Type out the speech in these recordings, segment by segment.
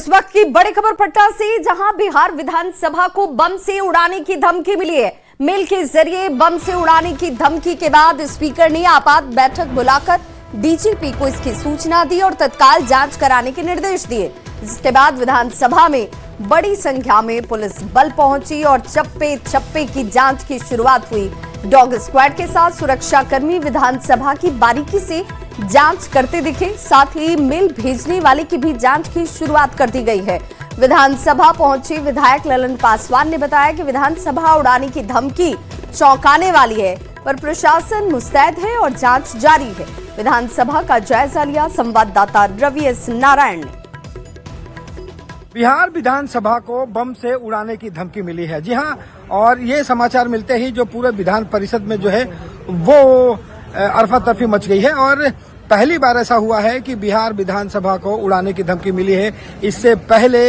इस वक्त की बड़ी खबर पटना से, जहां बिहार विधानसभा को बम से उड़ाने की धमकी मिली है। मेल के जरिए बम से उड़ाने की धमकी के बाद स्पीकर ने आपात बैठक बुलाकर डीजीपी को इसकी सूचना दी और तत्काल जांच कराने के निर्देश दिए। जिसके बाद विधानसभा में बड़ी संख्या में पुलिस बल पहुंची और चप्पे चप्पे की जांच की शुरुआत हुई। डॉग स्क्वाड के साथ सुरक्षा कर्मी विधानसभा की बारीकी से जांच करते दिखे। साथ ही मेल भेजने वाले की भी जांच की शुरुआत कर दी गई है। विधानसभा पहुंचे विधायक ललन पासवान ने बताया कि विधानसभा उड़ाने की धमकी चौंकाने वाली है, पर प्रशासन मुस्तैद है और जांच जारी है। विधानसभा का जायजा लिया संवाददाता रवि एस नारायण ने। बिहार विधानसभा को बम से उड़ाने की धमकी मिली है। जी हां, और ये समाचार मिलते ही जो पूरे विधान परिषद में जो है वो अरफा तफरी मच गई है और पहली बार ऐसा हुआ है कि बिहार विधानसभा को उड़ाने की धमकी मिली है। इससे पहले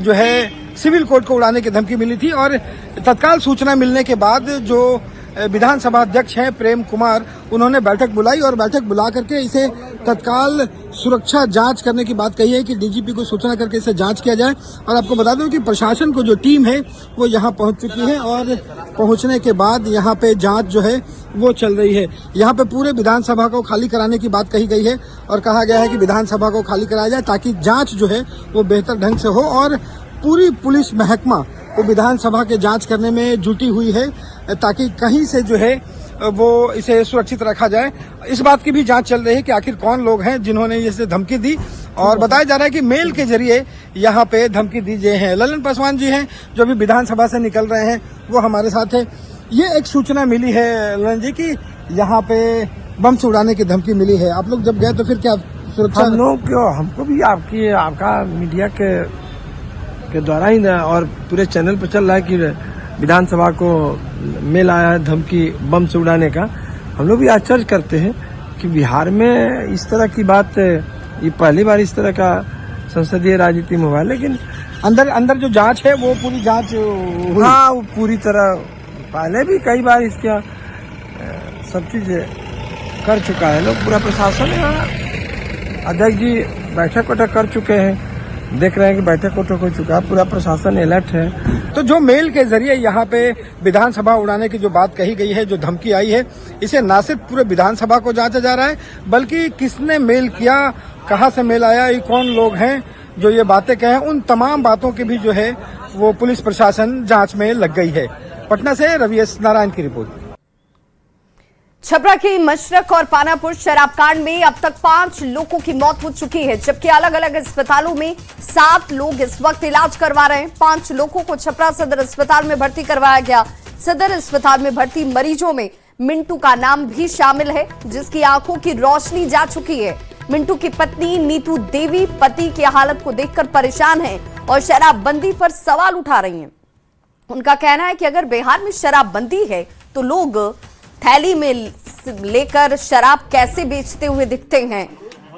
जो है सिविल कोर्ट को उड़ाने की धमकी मिली थी और तत्काल सूचना मिलने के बाद जो विधानसभा अध्यक्ष हैं प्रेम कुमार, उन्होंने बैठक बुलाई और बैठक बुला करके इसे तत्काल सुरक्षा जांच करने की बात कही है कि डीजीपी को सूचना करके इसे जांच किया जाए। और आपको बता दूं कि प्रशासन को जो टीम है वो यहां पहुंच चुकी है और पहुंचने के बाद यहां पे जांच जो है वो चल रही है। यहां पे पूरे विधानसभा को खाली कराने की बात कही गई है और कहा गया है कि विधानसभा को खाली कराया जाए ताकि जांच जो है वो बेहतर ढंग से हो और पूरी पुलिस महकमा वो विधानसभा के जांच करने में जुटी हुई है ताकि कहीं से जो है वो इसे सुरक्षित रखा जाए। इस बात की भी जांच चल रही है कि आखिर कौन लोग हैं जिन्होंने इसे धमकी दी और बताया जा रहा है कि मेल के जरिए यहाँ पे धमकी दी गई है। ललन पासवान जी हैं जो अभी विधानसभा से निकल रहे हैं, वो हमारे साथ है। ये एक सूचना मिली है ललन जी की यहाँ पे बम से उड़ाने की धमकी मिली है। आप लोग जब गए तो फिर क्या सुरक्षा? हम लोग क्यों, हमको भी आपका मीडिया के द्वारा ही ना और पूरे चैनल पर चल रहा है कि विधानसभा को मेल आया है धमकी बम से उड़ाने का। हम लोग भी आश्चर्य करते हैं कि बिहार में इस तरह की बात, ये पहली बार इस तरह का संसदीय राजनीति में हुआ है। लेकिन अंदर जो जांच है वो पूरी जांच हुई। हाँ, वो पूरी तरह पहले भी कई बार इसका सब चीज कर चुका है लोग। पूरा प्रशासन यहाँ अध्यक्ष जी बैठक वैठक कर चुके हैं, देख रहे हैं कि बैठक वैठक हो चुका है, पूरा प्रशासन अलर्ट है। तो जो मेल के जरिए यहाँ पे विधानसभा उड़ाने की जो बात कही गई है, जो धमकी आई है, इसे न सिर्फ पूरे विधानसभा को जांचा जा रहा है बल्कि किसने मेल किया, कहाँ से मेल आया, ये कौन लोग हैं जो ये बातें कहे, उन तमाम बातों की भी जो है वो पुलिस प्रशासन जांच में लग गई है। पटना से रवि एस नारायण की रिपोर्ट। छपरा के मशरक और पानापुर शराब कांड में अब तक 5 लोगों की मौत हो चुकी है, जबकि अलग अलग अस्पतालों में 7 लोग इस वक्त इलाज करवा रहे हैं। 5 लोगों को छपरा सदर अस्पताल में भर्ती करवाया गया। सदर अस्पताल में भर्ती मरीजों में मिंटू का नाम भी शामिल है, जिसकी आंखों की रोशनी जा चुकी है। मिंटू की पत्नी नीतू देवी पति की हालत को देखकर परेशान है और शराबबंदी पर सवाल उठा रही हैं। उनका कहना है कि अगर बिहार में शराबबंदी है तो लोग थैली में लेकर शराब कैसे बेचते हुए दिखते हैं।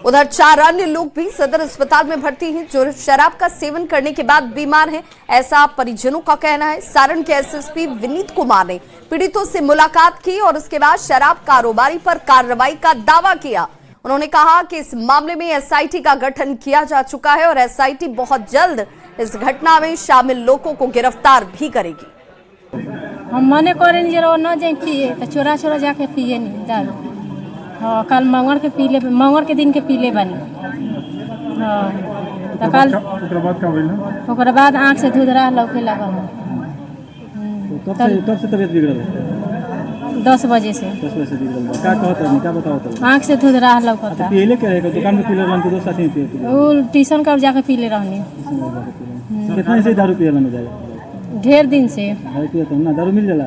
उधर 4 अन्य लोग भी सदर अस्पताल में भर्ती हैं जो शराब का सेवन करने के बाद बीमार हैं, ऐसा परिजनों का कहना है। सारण के एसएसपी विनीत कुमार ने पीड़ितों से मुलाकात की और उसके बाद शराब कारोबारी पर कार्रवाई का दावा किया। उन्होंने कहा कि इस मामले में एसआईटी का गठन किया जा चुका है और एसआईटी बहुत जल्द इस घटना में शामिल लोगों को गिरफ्तार भी करेगी। हम मने करे नहीं जरा न जाए पिए तो चोरा जाके पिए नहीं दारू। हाँ, कल मंगल के पीले, मंगल के दिन के पीले बनी। हाँ, तो कल ओकरा बाद आँख से धुधरा लौके लगल। तब से तबीयत बिगड़ल है? 10 बजे से। 10 बजे से बिगड़ल। क्या कहता है, क्या बताओ? आँख से धुधरा लौकता। पीले क्या है, दुकान में पीले रहने दो साथी पीले? वो ट्यूशन कर जाके पीले रहनी। कितना से दारू पियला में जाए? ढेर दिन से। दारू मिल जाला?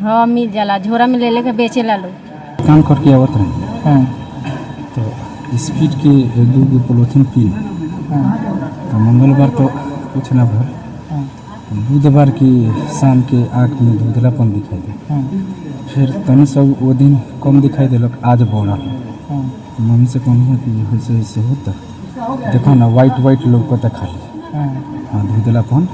हाँ, मिल जाला, झोरा में ले लेके बेचे ला लोग। काम करके आवत रहे तो स्पीड के 2 पोलोथीन पी तो मंगलवार तो कुछ ना भर, बुधवार की शाम के आँख में धुंधलापन दिखाई दे। फिर तनी सब वो दिन कम दिखाई दिलक, आज बढ़ा। मम्मी से कहनी है कि ऐसे ऐसे होता, देखो ना वाइट लोग को खाली। हाँ, धुंधलापन।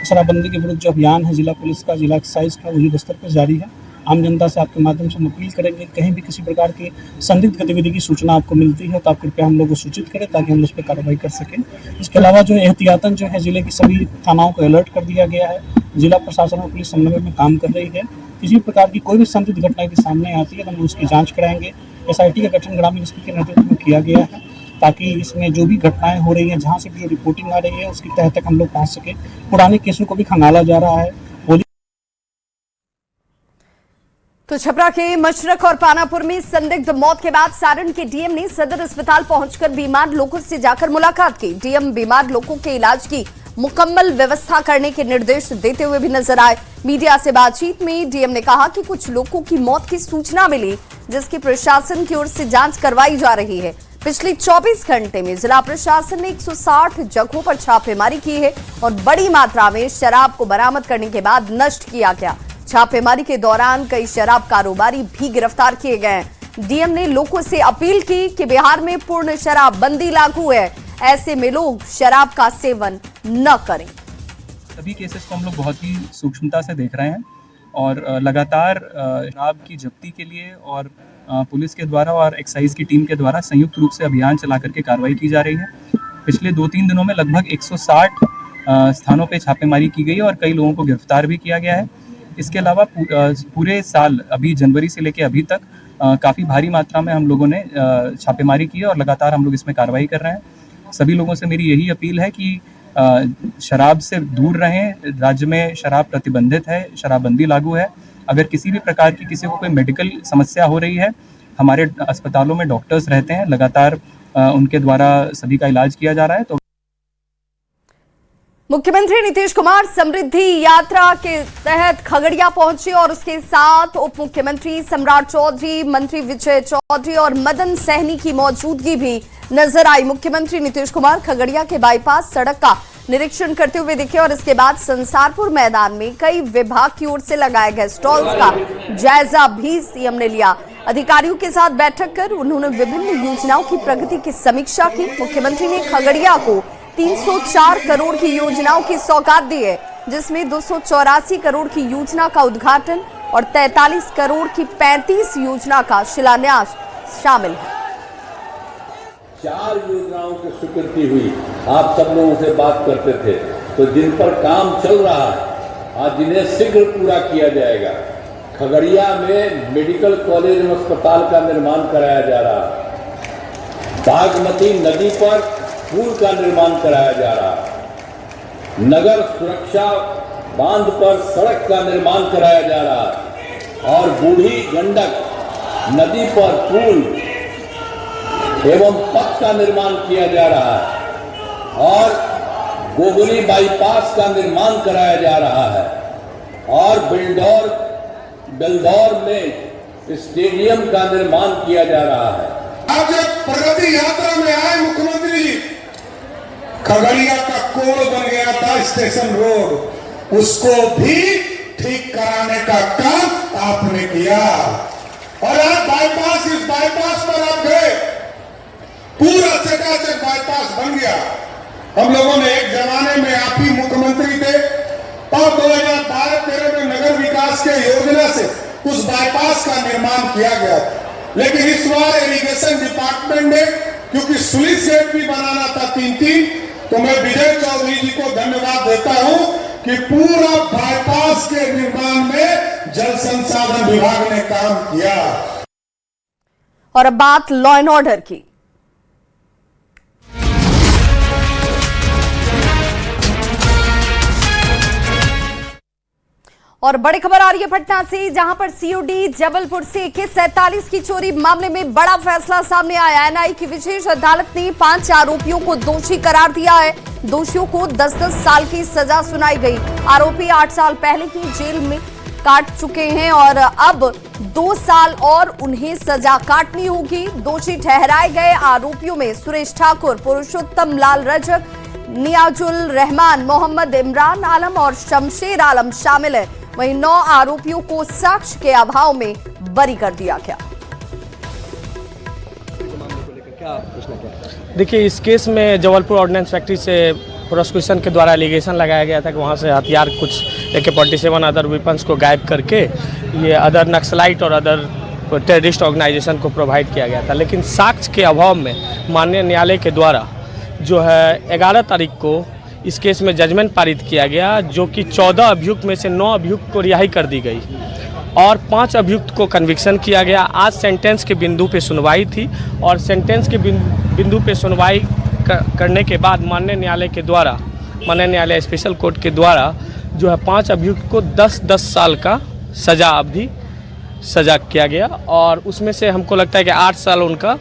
शराबबंदी के विरुद्ध जो अभियान है जिला पुलिस का, जिला एक्साइज का, वही बस्तर पर जारी है आम जनता से आपके माध्यम से हम अपील करेंगे, कहीं भी किसी प्रकार की संदिग्ध गतिविधि की सूचना आपको मिलती है तो आप कृपया हम लोग को सूचित करें ताकि हम उस पर कार्रवाई कर सकें। इसके अलावा जो एहतियातन जो है जिले की सभी थानाओं को अलर्ट कर दिया गया है। जिला प्रशासन और पुलिस समन्वय में काम कर रही है। किसी भी प्रकार की कोई भी संदिग्ध घटना की सामने आती है तो हम उसकी जाँच कराएंगे। SIT का गठन ग्रामीण एसपी के नेतृत्व में किया गया है ताकि इसमें जो भी घटनाएं हो रही हैं, जहां से भी जो रिपोर्टिंग आ रही है उसकी तह तक हम लोग पहुंच सके। पुराने केसों को भी खंगाला जा रहा है। तो छपरा के मशरक और पानापुर में संदिग्ध मौत के बाद सारण के डीएम ने सदर अस्पताल पहुंचकर बीमार लोगों से जाकर मुलाकात की। डीएम बीमार लोगों के इलाज की मुकम्मल व्यवस्था करने के निर्देश देते हुए भी नजर आए। मीडिया से बातचीत में डीएम ने कहा कि कुछ लोगों की मौत की सूचना मिली जिसकी प्रशासन की ओर से जांच करवाई जा रही है। पिछले 24 घंटे में जिला प्रशासन ने 160 जगहों पर छापेमारी की है और बड़ी मात्रा में शराब को बरामद करने के बाद नष्ट किया गया। छापेमारी के दौरान कई शराब कारोबारी भी गिरफ्तार किए गए। डीएम ने लोगों से अपील की कि बिहार में पूर्ण शराबबंदी लागू है, ऐसे में लोग शराब का सेवन न करें। सभी केसेस को हम लोग बहुत ही सूक्ष्मता से देख रहे हैं और लगातार शराब की जब्ती के लिए और पुलिस के द्वारा और एक्साइज की टीम के द्वारा संयुक्त रूप से अभियान चला करके कार्रवाई की जा रही है। पिछले 2-3 दिनों में लगभग 160 स्थानों पे छापेमारी की गई और कई लोगों को गिरफ्तार भी किया गया है। इसके अलावा पूरे साल अभी जनवरी से लेकर अभी तक काफ़ी भारी मात्रा में हम लोगों ने छापेमारी की है और लगातार हम लोग इसमें कार्रवाई कर रहे हैं। सभी लोगों से मेरी यही अपील है कि शराब से दूर रहें। राज्य में शराब प्रतिबंधित है, शराबबंदी लागू है। अगर किसी भी प्रकार की किसी को कोई मेडिकल समस्या हो रही है, हमारे अस्पतालों में डॉक्टर्स रहते हैं, लगातार उनके द्वारा सभी का इलाज किया जा रहा है। तो मुख्यमंत्री नीतीश कुमार समृद्धि यात्रा के तहत खगड़िया पहुंचे और उसके साथ उप मुख्यमंत्री सम्राट चौधरी, मंत्री विजय चौधरी और मदन सहनी की मौजूदगी भी नजर आई। मुख्यमंत्री नीतीश कुमार खगड़िया के बाईपास सड़क का निरीक्षण करते हुए दिखे और इसके बाद संसारपुर मैदान में कई विभाग की ओर से लगाए गए स्टॉल्स का जायजा भी सीएम ने लिया। अधिकारियों के साथ बैठक कर उन्होंने विभिन्न योजनाओं की प्रगति की समीक्षा की। मुख्यमंत्री ने खगड़िया को 304 करोड़ की योजनाओं की सौगात दी है, जिसमें 284 करोड़ की योजना का उद्घाटन और 43 करोड़ की 35 योजना का शिलान्यास शामिल है। 4 योजनाओं की स्वीकृति हुई। आप सब लोगों से बात करते थे, तो जिन पर काम चल रहा है आज जिन्हें शीघ्र पूरा किया जाएगा। खगड़िया में मेडिकल कॉलेज एवं अस्पताल का निर्माण कराया जा रहा है। बागमती नदी पर पुल का निर्माण कराया जा रहा है। नगर सुरक्षा बांध पर सड़क का निर्माण कराया जा रहा है और बूढ़ी गंडक नदी पर पुल एवं पथ का निर्माण किया जा रहा है और गोगरी बाईपास का निर्माण कराया जा रहा है और बेलदौर में स्टेडियम का निर्माण किया जा रहा है। आज प्रगति यात्रा में आए मुख्यमंत्री जी, खगड़िया का कोड़ बन गया था स्टेशन रोड, उसको भी ठीक कराने का काम आपने किया और आज बाईपास, इस बाईपास पर आप गए, पूरा चकाचक बाईपास बन गया। हम लोगों ने एक जमाने में आप ही मुख्यमंत्री थे और 2012-13 में नगर विकास के योजना से उस बाईपास का निर्माण किया गया, लेकिन इस बार इरिगेशन डिपार्टमेंट ने क्योंकि स्लुइस गेट भी बनाना था 3-3, तो मैं विजय चौधरी जी को धन्यवाद देता हूं कि पूरा बाईपास के निर्माण में जल संसाधन विभाग ने काम किया। और अब बात लॉ एंड ऑर्डर की। और बड़ी खबर आ रही है पटना से, जहां पर सीओडी जबलपुर से AK-47 की चोरी मामले में बड़ा फैसला सामने आया। एनआई की विशेष अदालत ने 5 आरोपियों को दोषी करार दिया है। दोषियों को 10-10 साल की सजा सुनाई गई। आरोपी 8 साल पहले ही जेल में काट चुके हैं और अब 2 साल और उन्हें सजा काटनी होगी। दोषी ठहराए गए आरोपियों में सुरेश ठाकुर, पुरुषोत्तम लाल रजक, नियाजुल रहमान, मोहम्मद इमरान आलम और शमशेर आलम शामिल है। वहीं 9 आरोपियों को साक्ष्य के अभाव में बरी कर दिया गया। देखिए, इस केस में जबलपुर ऑर्डिनेंस फैक्ट्री से प्रोसिक्यूशन के द्वारा एलिगेशन लगाया गया था कि वहाँ से हथियार कुछ AK-47 अदर वेपन्स को गायब करके ये अदर नक्सलाइट और अदर टेररिस्ट ऑर्गेनाइजेशन को प्रोवाइड किया गया था। लेकिन साक्ष्य के अभाव में माननीय न्यायालय के द्वारा जो है 11 तारीख को इस केस में जजमेंट पारित किया गया, जो कि 14 अभियुक्त में से 9 अभियुक्त को रिहाई कर दी गई और 5 अभियुक्त को कन्विक्शन किया गया। आज सेंटेंस के बिंदु पे सुनवाई थी और सेंटेंस के बिंदु पे सुनवाई करने के बाद माननीय न्यायालय स्पेशल कोर्ट के द्वारा जो है 5 अभियुक्त को 10-10 साल का सजा किया गया और उसमें से हमको लगता है कि 8 साल उनका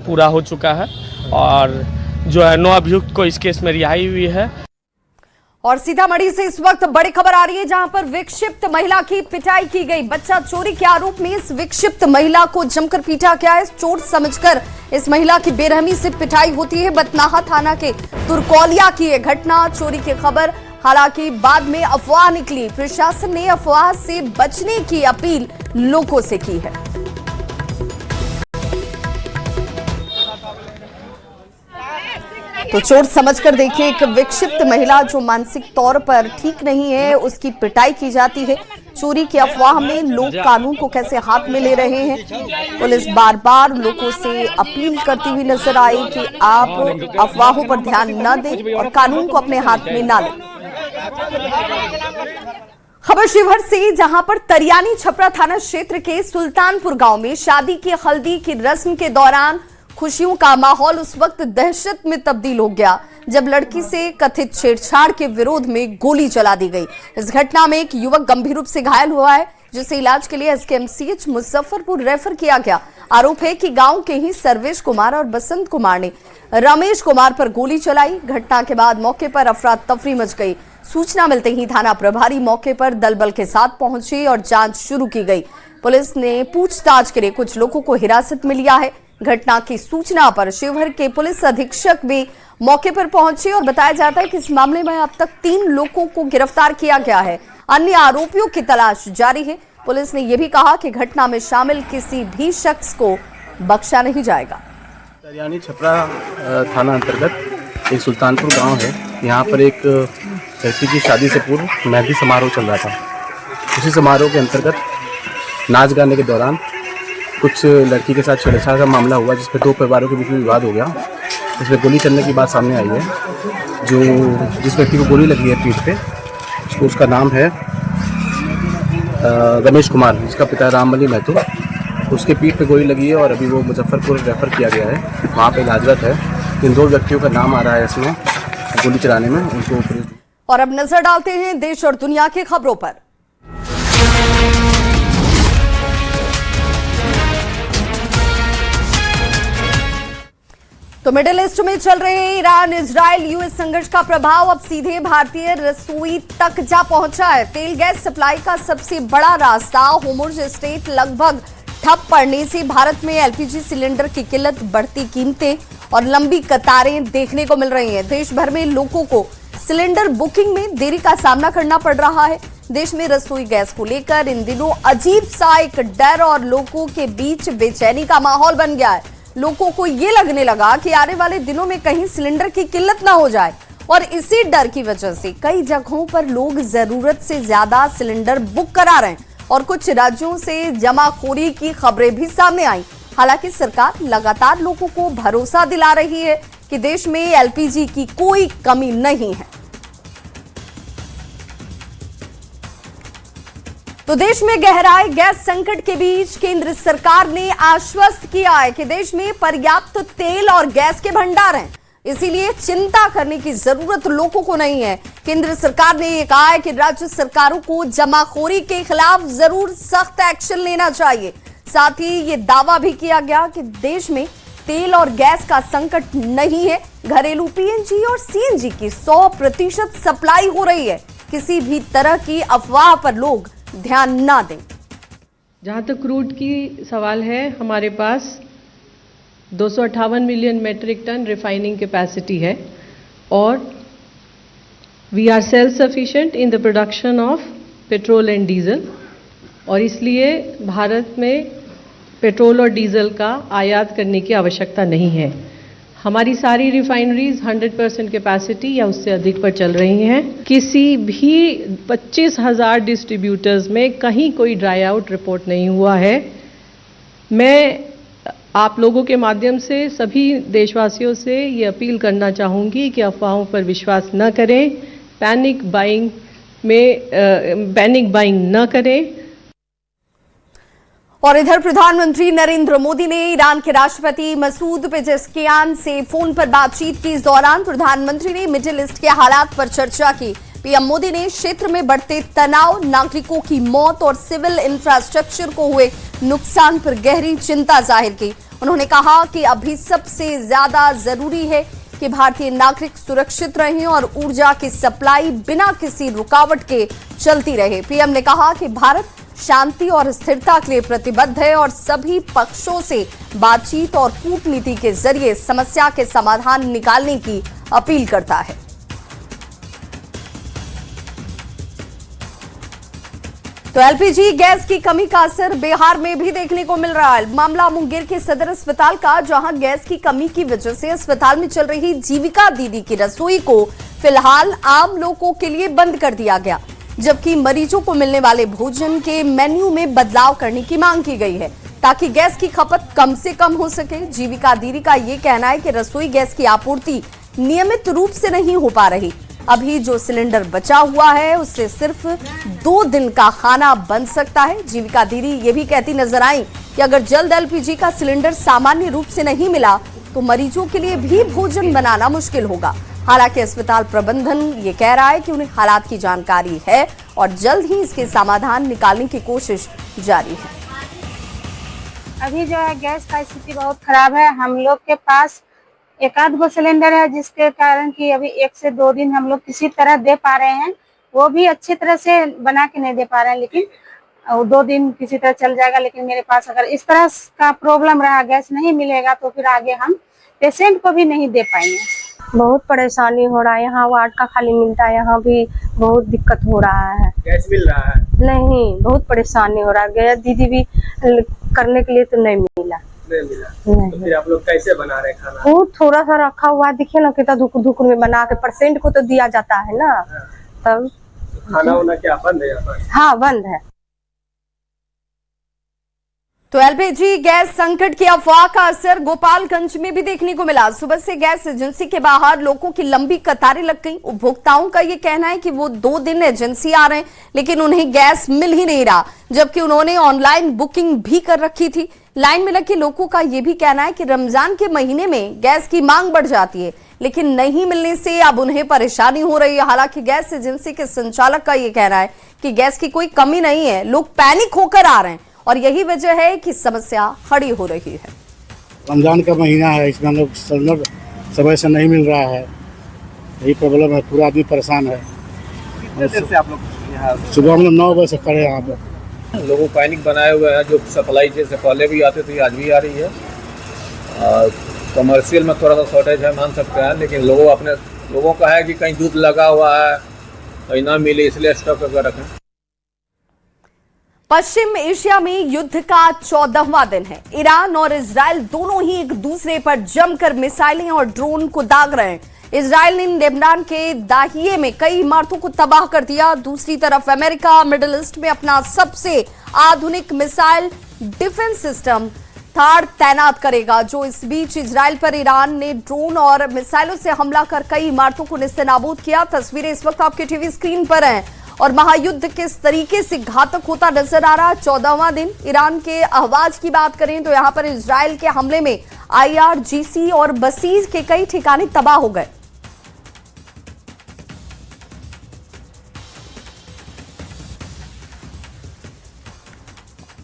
पूरा हो चुका है और जो है 9 अभियुक्त को इस केस में रिहाई हुई है। और सीतामढ़ी से इस वक्त बड़ी खबर आ रही है, जहां पर विक्षिप्त महिला की पिटाई की गई। बच्चा चोरी के आरोप में इस विक्षिप्त महिला को जमकर पीटा गया है। चोर समझकर इस महिला की बेरहमी से पिटाई होती है। बतनाहा थाना के तुरकौलिया की यह घटना। चोरी की खबर हालांकि बाद में अफवाह निकली। प्रशासन ने अफवाह से बचने की अपील लोगों से की है। तो चोर समझकर देखिए, एक विक्षिप्त महिला जो मानसिक तौर पर ठीक नहीं है उसकी पिटाई की जाती है। चोरी की अफवाह में लोग कानून को कैसे हाथ में ले रहे हैं। पुलिस बार बार लोगों से अपील करती हुई नजर आई कि आप अफवाहों पर ध्यान न दें और कानून को अपने हाथ में न लें। खबर शिवहर से, जहां पर तरियानी छपरा थाना क्षेत्र के सुल्तानपुर गांव में शादी की हल्दी की रस्म के दौरान खुशियों का माहौल उस वक्त दहशत में तब्दील हो गया जब लड़की से कथित छेड़छाड़ के विरोध में गोली चला दी गई। इस घटना में एक युवक गंभीर रूप से घायल हुआ है, जिसे इलाज के लिए SKMCH मुजफ्फरपुर रेफर किया गया। आरोप है कि गांव के ही सर्वेश कुमार और बसंत कुमार ने रमेश कुमार पर गोली चलाई। घटना के बाद मौके पर अफरा तफरी मच गई। सूचना मिलते ही थाना प्रभारी मौके पर दलबल के साथ पहुंचे और जांच शुरू की गई। पुलिस ने पूछताछ के लिए कुछ लोगों को हिरासत में लिया है। घटना की सूचना पर शिवहर के पुलिस अधीक्षक भी मौके पर पहुंचे और बताया जाता है कि इस मामले में अब तक 3 लोगों को गिरफ्तार किया गया है। अन्य आरोपियों की तलाश जारी है। पुलिस ने यह भी कहा कि घटना में शामिल किसी भी शख्स को बख्शा नहीं जाएगा। तरियानी छपरा थाना अंतर्गत एक सुल्तानपुर गांव है। यहाँ पर एक लड़की की शादी से पूर्व मेहंदी समारोह चल रहा था। उसी समारोह के अंतर्गत नाच गाने के दौरान कुछ लड़की के साथ छेड़छाड़ का मामला हुआ, जिसमें 2 परिवारों के बीच में विवाद हो गया। इसमें गोली चलने की बात सामने आई है। जिस व्यक्ति को गोली लगी है पीठ पे, उसका नाम है रमेश कुमार, जिसका पिता रामबली महतो। उसके पीठ पे गोली लगी है और अभी वो मुजफ्फरपुर रेफर किया गया है, वहाँ पे इलाजरत है। इन 2 व्यक्तियों का नाम आ रहा है इसमें गोली चलाने में उनको। और अब नजर डालते हैं देश और दुनिया की खबरों पर। तो मिडिल ईस्ट में चल रहे ईरान इजराइल यूएस संघर्ष का प्रभाव अब सीधे भारतीय रसोई तक जा पहुंचा है। तेल गैस सप्लाई का सबसे बड़ा रास्ता होर्मुज़ स्ट्रेट लगभग ठप पड़ने से भारत में LPG सिलेंडर की किल्लत, बढ़ती कीमतें और लंबी कतारें देखने को मिल रही हैं। देश भर में लोगों को सिलेंडर बुकिंग में देरी का सामना करना पड़ रहा है। देश में रसोई गैस को लेकर इन दिनों अजीब सा एक डर और लोगों के बीच बेचैनी का माहौल बन गया है। लोगों को ये लगने लगा कि आने वाले दिनों में कहीं सिलेंडर की किल्लत ना हो जाए और इसी डर की वजह से कई जगहों पर लोग जरूरत से ज्यादा सिलेंडर बुक करा रहे हैं और कुछ राज्यों से जमाखोरी की खबरें भी सामने आई। हालांकि सरकार लगातार लोगों को भरोसा दिला रही है कि देश में LPG की कोई कमी नहीं है। तो देश में गहराए गैस संकट के बीच केंद्र सरकार ने आश्वस्त किया है कि देश में पर्याप्त तेल और गैस के भंडार हैं, इसीलिए चिंता करने की जरूरत लोगों को नहीं है। केंद्र सरकार ने यह कहा है कि राज्य सरकारों को जमाखोरी के खिलाफ जरूर सख्त एक्शन लेना चाहिए। साथ ही ये दावा भी किया गया कि देश में तेल और गैस का संकट नहीं है। घरेलू PNG और CNG की 100% सप्लाई हो रही है। किसी भी तरह की अफवाह पर लोग ध्यान ना दें। जहाँ तक क्रूड की सवाल है, हमारे पास 258 million metric ton refining capacity है और we are self sufficient in the production of petrol and diesel और इसलिए भारत में पेट्रोल और डीजल का आयात करने की आवश्यकता नहीं है। हमारी सारी रिफाइनरीज 100% कैपेसिटी या उससे अधिक पर चल रही हैं। किसी भी 25,000 डिस्ट्रीब्यूटर्स में कहीं कोई ड्राई आउट रिपोर्ट नहीं हुआ है। मैं आप लोगों के माध्यम से सभी देशवासियों से ये अपील करना चाहूँगी कि अफवाहों पर विश्वास न करें, पैनिक बाइंग न करें। और इधर प्रधानमंत्री नरेंद्र मोदी ने ईरान के राष्ट्रपति मसूद पेजेस्कियान से फोन पर बातचीत की। इस दौरान प्रधानमंत्री ने मिडिल ईस्ट के हालात पर चर्चा की। पीएम मोदी ने क्षेत्र में बढ़ते तनाव, नागरिकों की मौत और सिविल इंफ्रास्ट्रक्चर को हुए नुकसान पर गहरी चिंता जाहिर की। उन्होंने कहा कि अभी सबसे ज्यादा जरूरी है कि भारतीय नागरिक सुरक्षित रहें और ऊर्जा की सप्लाई बिना किसी रुकावट के चलती रहे। पीएम ने कहा कि भारत शांति और स्थिरता के लिए प्रतिबद्ध है और सभी पक्षों से बातचीत और कूटनीति के जरिए समस्या के समाधान निकालने की अपील करता है। तो एलपीजी गैस की कमी का असर बिहार में भी देखने को मिल रहा है। मामला मुंगेर के सदर अस्पताल का, जहां गैस की कमी की वजह से अस्पताल में चल रही जीविका दीदी की रसोई को फिलहाल आम लोगों के लिए बंद कर दिया गया, जबकि मरीजों को मिलने वाले भोजन के मेन्यू में बदलाव करने की मांग की गई है ताकि गैस की खपत कम से कम हो सके। जीविका दीदी का ये कहना है कि रसोई गैस की आपूर्ति नियमित रूप से नहीं हो पा रही। अभी जो सिलेंडर बचा हुआ है उससे सिर्फ 2 दिन का खाना बन सकता है। जीविका दीदी ये भी कहती नजर आई कि अगर जल्द एलपीजी का सिलेंडर सामान्य रूप से नहीं मिला तो मरीजों के लिए भी भोजन बनाना मुश्किल होगा। हालांकि अस्पताल प्रबंधन ये कह रहा है कि उन्हें हालात की जानकारी है और जल्द ही इसके समाधान निकालने की कोशिश जारी है। अभी जो है गैस का स्थिति बहुत खराब है। हम लोग के पास 1 गो सिलेंडर है, जिसके कारण कि अभी 1 से 2 दिन हम लोग किसी तरह दे पा रहे हैं, वो भी अच्छी तरह से बना के नहीं दे पा रहे हैं, लेकिन 2 दिन किसी तरह चल जाएगा। लेकिन मेरे पास अगर इस तरह का प्रॉब्लम रहा, गैस नहीं मिलेगा, तो फिर आगे हम पेशेंट को भी नहीं दे पाएंगे। बहुत परेशानी हो रहा है। यहाँ वार्ड का खाली मिलता है, यहाँ भी बहुत दिक्कत हो रहा है। गैस मिल रहा है? नहीं, बहुत परेशानी हो रहा है। गैस दीदी भी करने के लिए तो नहीं मिला। नहीं। तो फिर आप लोग कैसे बना रहे खाना? वो थोड़ा सा रखा हुआ है, दिखे ना कितना धुक में बना के पेशेंट को तो दिया जाता है ना। तब खाना वाना क्या बंद है यहाँ पर? हाँ, बंद है। तो एलपीजी गैस संकट की अफवाह का असर गोपालगंज में भी देखने को मिला। सुबह से गैस एजेंसी के बाहर लोगों की लंबी कतारें लग गई। उपभोक्ताओं का ये कहना है कि वो 2 दिन एजेंसी आ रहे हैं लेकिन उन्हें गैस मिल ही नहीं रहा, जबकि उन्होंने ऑनलाइन बुकिंग भी कर रखी थी। लाइन में लगे लोगों का ये भी कहना है कि रमजान के महीने में गैस की मांग बढ़ जाती है, लेकिन नहीं मिलने से अब उन्हें परेशानी हो रही है। हालांकि गैस एजेंसी के संचालक का ये कहना है कि गैस की कोई कमी नहीं है, लोग पैनिक होकर आ रहे हैं और यही वजह है कि समस्या खड़ी हो रही है। रमजान का महीना है, इसमें हम लोग सिलेंडर समय से नहीं मिल रहा है, यही प्रॉब्लम है। पूरा आदमी परेशान है। कितने देर से आप लोग यहाँ? सुबह हम लोग 9 बजे से खड़े हैं यहाँ पर। लोगों पैनिक बनाए हुए हैं। जो सप्लाई जैसे पहले भी आती थी, आज भी आ रही है। कमर्शियल में थोड़ा सा शॉर्टेज है, मान सकते हैं, लेकिन लोगों का है कि कहीं दूध लगा हुआ है, कहीं ना मिले, इसलिए स्टॉक करके रखें। पश्चिम एशिया में युद्ध का 14वां दिन है। ईरान और इजराइल दोनों ही एक दूसरे पर जमकर मिसाइलें और ड्रोन को दाग रहे हैं। इजराइल ने लेबनान के दाहिए में कई इमारतों को तबाह कर दिया। दूसरी तरफ अमेरिका मिडिल ईस्ट में अपना सबसे आधुनिक मिसाइल डिफेंस सिस्टम थाड तैनात करेगा। जो इस बीच इजराइल पर ईरान ने ड्रोन और मिसाइलों से हमला कर कई इमारतों को नेस्तनाबूद किया। तस्वीरें इस वक्त आपके टीवी स्क्रीन पर हैं और महायुद्ध किस तरीके से घातक होता नजर आ रहा। 14वां दिन ईरान के अहवाज की बात करें तो यहां पर इजराइल के हमले में IRGC और बसीज के कई ठिकाने तबाह हो गए।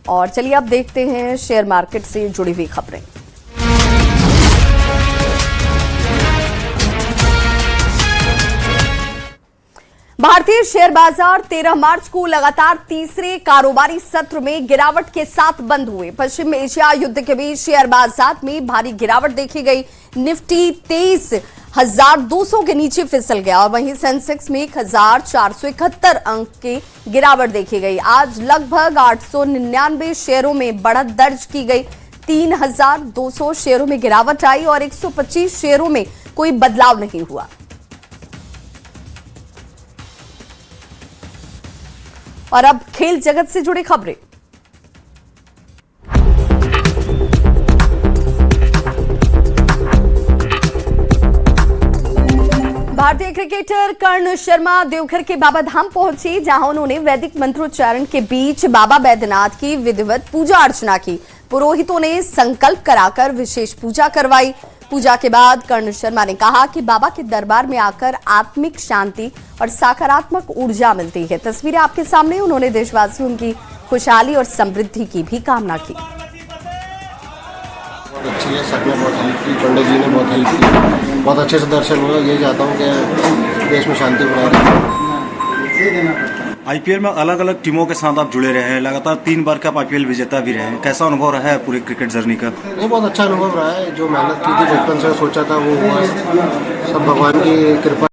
और चलिए अब देखते हैं शेयर मार्केट से जुड़ी हुई खबरें। भारतीय शेयर बाजार 13 मार्च को लगातार तीसरे कारोबारी सत्र में गिरावट के साथ बंद हुए। पश्चिम एशिया युद्ध के बीच शेयर बाजार में भारी गिरावट देखी गई। निफ्टी 23,200 के नीचे फिसल गया और वहीं सेंसेक्स में 1,471 अंक की गिरावट देखी गई। आज लगभग 899 शेयरों में बढ़त दर्ज की गई। 3,200 शेयरों में गिरावट आई और 125 शेयरों में कोई बदलाव नहीं हुआ। और अब खेल जगत से जुड़ी खबरें। भारतीय क्रिकेटर कर्ण शर्मा देवघर के बाबा धाम पहुंचे, जहां उन्होंने वैदिक मंत्रोच्चारण के बीच बाबा बैद्यनाथ की विधिवत पूजा अर्चना की। पुरोहितों ने संकल्प कराकर विशेष पूजा करवाई। पूजा के बाद कर्ण शर्मा ने कहा कि बाबा के दरबार में आकर आत्मिक शांति और सकारात्मक ऊर्जा मिलती है। तस्वीरें आपके सामने। उन्होंने देशवासियों की खुशहाली और समृद्धि की भी कामना की। बहुत अच्छी है, सब ने बहुत हेल्प की, पंडित जी ने बहुत हेल्प की, बहुत अच्छे से दर्शन हुआ। यही चाहता हूँ कि देश में शांति बनाए रखें। आईपीएल में अलग अलग टीमों के साथ आप जुड़े रहे हैं, लगातार 3 बार का आईपीएल विजेता भी रहे हैं। कैसा अनुभव रहा है पूरी क्रिकेट जर्नी का? नहीं, बहुत अच्छा अनुभव रहा है। जो मेहनत की थी, बचपन से सोचा था वो हुआ है। सब भगवान की कृपा।